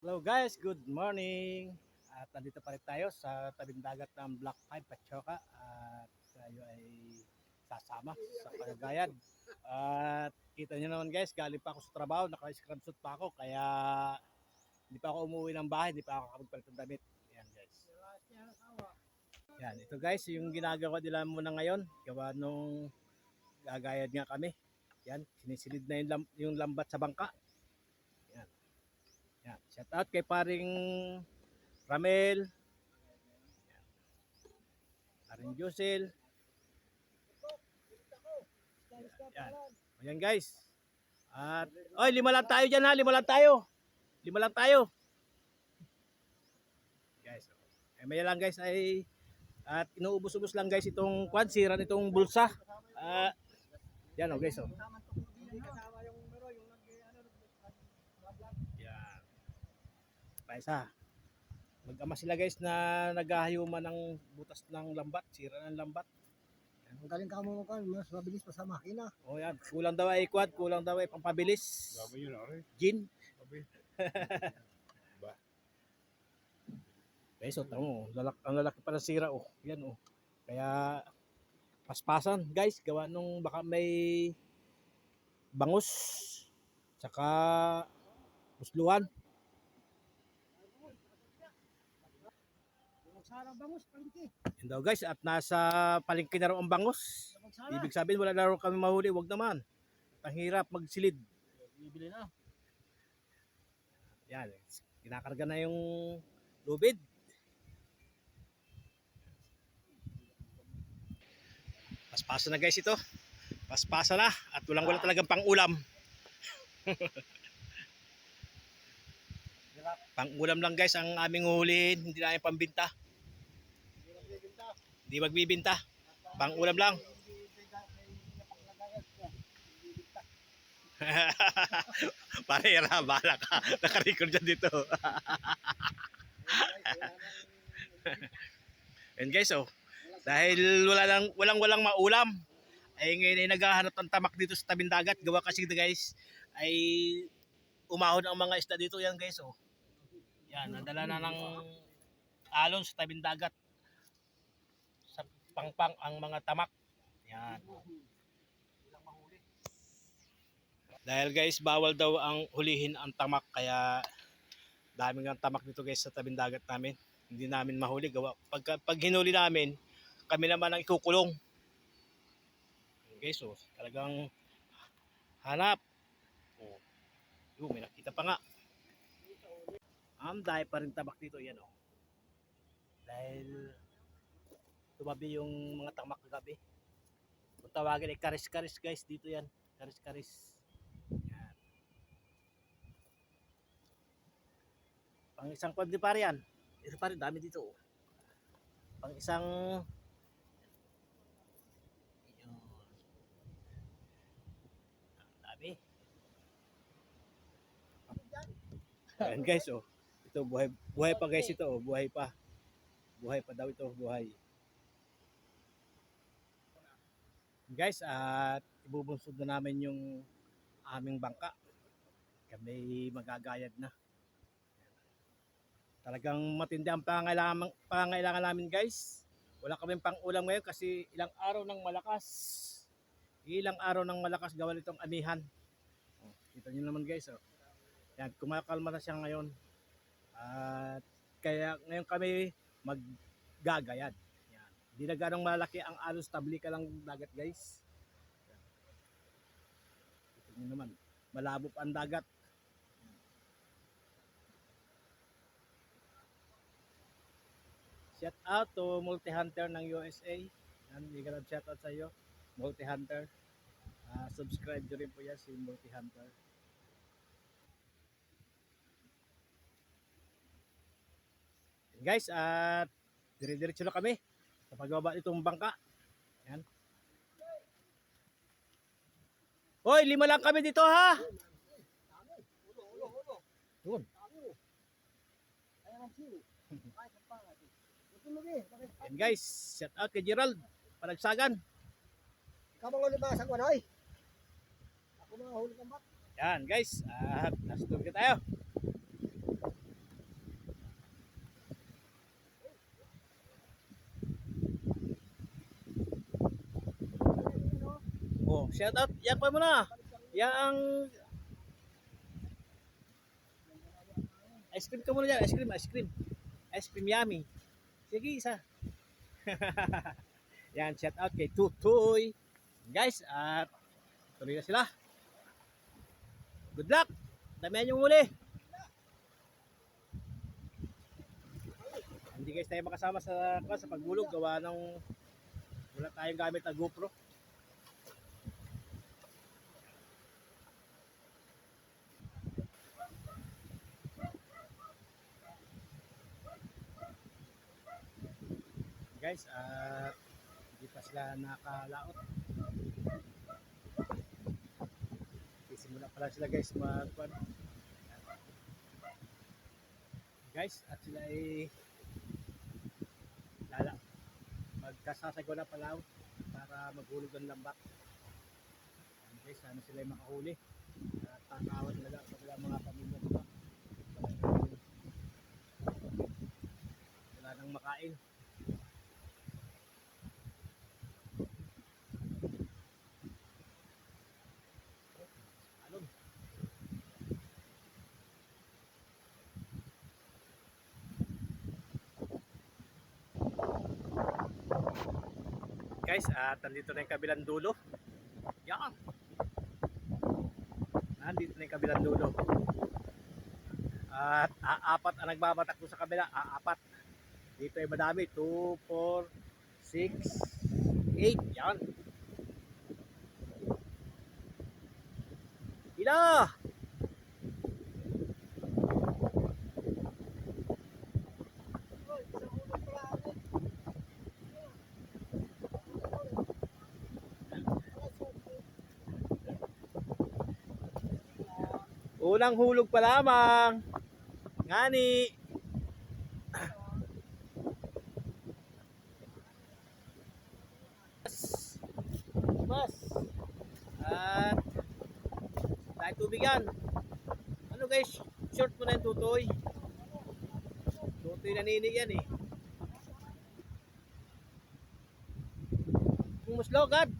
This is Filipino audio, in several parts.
Hello guys, good morning. At nandito pa rin tayo sa tabing dagat ng Block 5 Pachoka at tayo ay sasama sa Cagayan. At kita niyo naman guys, galing pa ako sa trabaho, naka-scrub suit pa ako kaya hindi pa ako umuwi ng bahay, hindi pa ako nakapagpalit ng damit. Yan guys. Yan, ito guys, yung ginagawa nila muna ngayon, gawa nung gagayad nga kami. Yan, sinisilid na yung lambat sa bangka. Yan. Yan. Shout out kay paring Ramel, paring Jusel. Yan. Ayan guys. At oy, lima lang tayo diyan ha, lima lang tayo. Lima lang tayo. Guys. May lang guys ay at inuubos-ubos lang guys itong kwansiran itong bulsa. Yan oh guys oh. Yan. Paisa. Mag-ama sila guys na naghahayuman ng butas ng lambat, sira ng lambat. Ang galing ka mo kan, mas mabilis pa sa makina. Oh yan, kulang daw ay quad, kulang daw ay pampabilis. Gabi yun, okay? Gin. Gabi. Ba? Guys, oh, tamo, ang lalaki pa ng sira oh. Yan oh. Kaya paspasan guys, gawa nung baka may bangus saka usluan. Magsara bangus palengke. Yan daw guys, at nasa palengke na raw ang bangus. Magsara. Ibig sabihin wala na raw kami mahuli, wag naman. Ang hirap magsilid. Bibili na. Yan, kinakarga na yung lubid. Paspasa na guys ito. Paspasa na at walang talagang pang-ulam. Pang-ulam lang guys ang aming huhulihin, hindi na yung pambinta. Hindi magbibinta. Pang-ulam lang. Parera, bala ka. Naka-record dyan dito. And guys, oh, dahil walang maulam, ay ngayon ay naghahanap ng tamak dito sa tabing dagat. Gawa kasi guys, ay umahon ang mga isda dito yan guys, oh. Yan, nadala na ng alon sa tabing dagat. Sa pangpang ang mga tamak. Yan. Dahil guys, bawal daw ang hulihin ang tamak, kaya daming ang tamak dito guys sa tabing dagat namin. Hindi namin mahuli. Gawa. Pag hinuli namin, kami naman ang ikukulong. Guys, oh, talagang hanap. Oh. Yung, may nakita pa nga. Dahil pa rin tamak dito, yan oh. Dahil tumabi yung mga tamak kagabi. Kung tawagin ay karis-karis guys, dito yan. Karis-karis. Yan. Pang isang kwandi pa rin yan. Ito pa rin, dami dito oh. Pang isang yun. Dami. Ayan guys oh. Ito buhay pa guys ito oh, buhay pa. Buhay pa daw ito, buhay. Guys, at ibubunsod na namin yung aming bangka. Kami magagayad na. Talagang matindi ang pangangailangan namin guys. Wala kaming pang-ulam ngayon kasi ilang araw ng malakas. Ilang araw ng malakas gawa nitong anihan. Oh, kita niyo naman guys oh. Yan, kumakalma na siya ngayon. At kaya ngayon kami maggagayad. Yan. Hindi na ganong malaki ang alos, tabli ka lang dagat guys. Yan. Ito nyo naman, malabo pa ang dagat. Shout out to Multi Hunter ng USA. Yan, bigyan ng shout out sa iyo, Multi Hunter. Subscribe nyo rin po yan si Multi Hunter. Guys, at dire-diretso na kami sa pagbaba nitong bangka. Yan. Hoy, lima lang kami dito ha. Doon. Yan guys, shout out kay Gerald Panagsagan. Kamang ulibasan ko na, oy. Ako mga huli ng bat. Yan guys, at nasa tubig na tayo. shout out. Yan pa mo na. Yang ice cream ka muna dyan. Ice cream yummy. Sige, isa. Yan, shout out kay Tutoy. Guys, at tuloy na sila. Good luck. Damihan yung huli. Hindi guys tayo makasama sa pagbulog. Gawa ng wala tayong gamit na GoPro. Guys, hindi pa sila nakalaot. Simula pa lang sila guys magkuhan. Guys, at sila ay magkasasagaw na palaw para maghulog ng lambak. Guys, sana sila ay makahuli. At takawan talaga sa mga pamilya nila. Wala nang makain. Guys, nandito na yung kabilang dulo. Yan. Nandito na yung kabilang dulo. At apat ang nagbabatak doon sa kabila. Apat. Dito ay madami. 2, 4, 6, 8. Yan. Ila! Unang hulog pa lamang. Ngani. Mas. At tayo tubigan. Ano guys? Short mo na yung tutoy. Tutoy naninig yan eh. Umuslogad.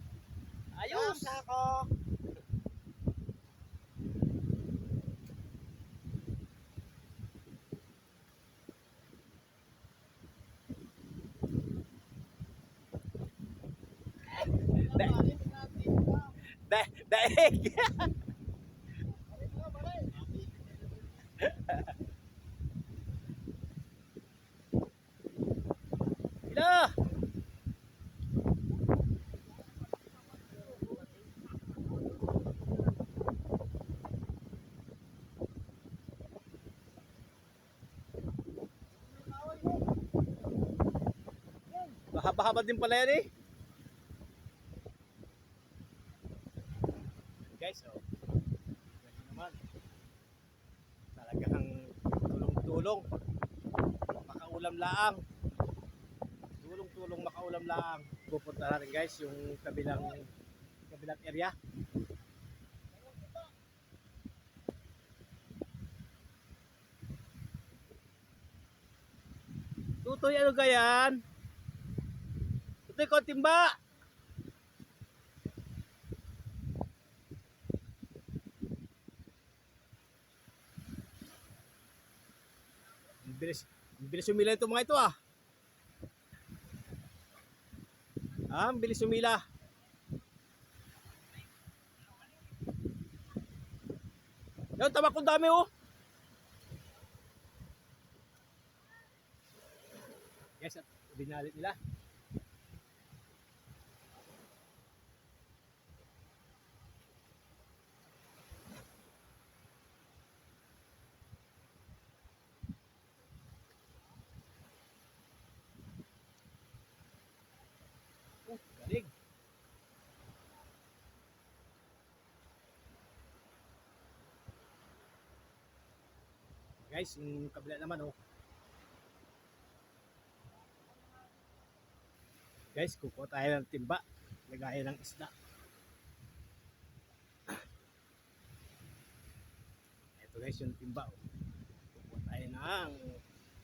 Ayos. Ako. Daig. Ila. Bahaba-haba din pala yan eh. Guys, oh. Ganyan naman. Talagang tulong-tulong. Makaulam laang. Tulong-tulong makaulam laang. Pupunta natin guys yung kabilang area. Tutoy, ano gayan? Tutoy, konting ba? Bilis umila ito mga ito ah. Bilis umila. Yan, tama kong dami oh. Yes, at binalit nila. Galing. Guys, yung kabila naman oh. Guys, kukuha tayo ng timba. Lagayan ng isda. Ito guys, yung timba oh. Kukuha tayo ng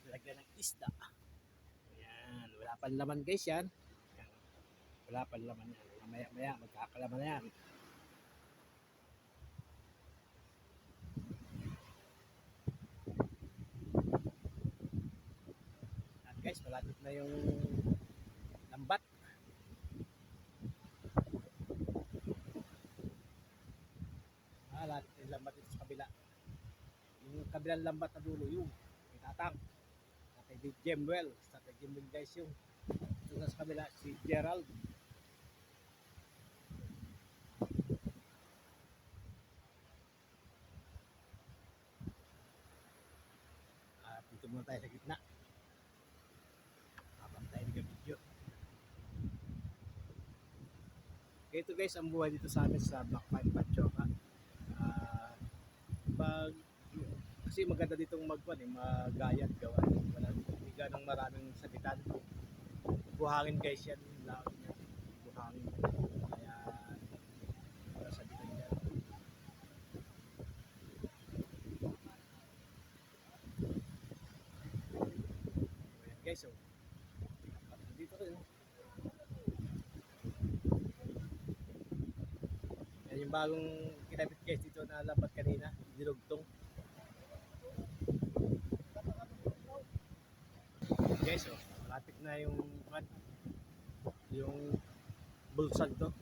lagyan ng isda. Ayan, wala pa laman guys yan. Ayan. Wala pa laman yan. Maya-maya, magkakalaman na yan. malapit na yung lambat. Lahat yung lambat dito sa kabila. Yung kabilang lambat na dulo, yung may tatang. Tatay Jemwell. Tatay Jemwell guys yung. Ito sa kabila, si Gerald. At dito muna tayo sa gitna. Habang tayo nag-video. Ito guys, ang buhay dito sa amin sa Black Pine Patchoka. Pag kasi maganda ditong magayat gawa. Wala hindi ganong maraming sabitan. Buhangin guys yan, laot niya. Buhangin. Kaya wala sabitan yan. Ayan guys, so dito kayo. Yan yung bagong kinabit guys dito na lambat kanina, dinugtong. Guys, oh, malapit na yung bulsag to.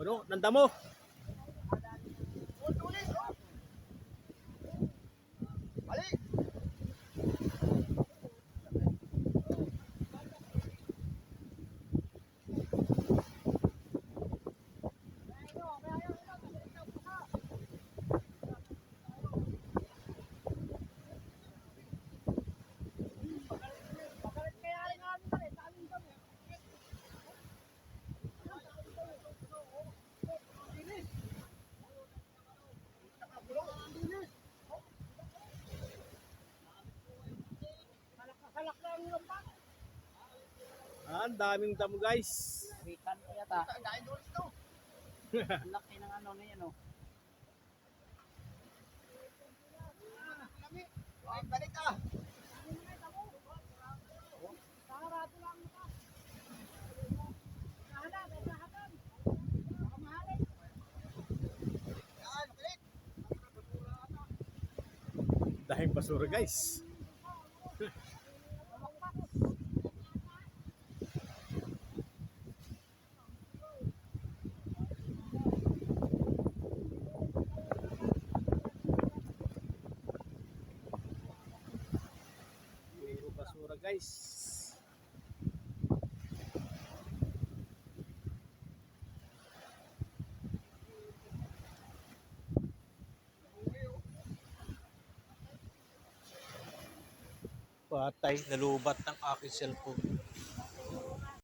Ano, nandamo. Ang daming damo guys. Rikan ko yata. Ang laki ng ano na yan, oh. Balik ka! Dahil basura guys. Puro basura guys. Patay, nalubat ng aking cellphone.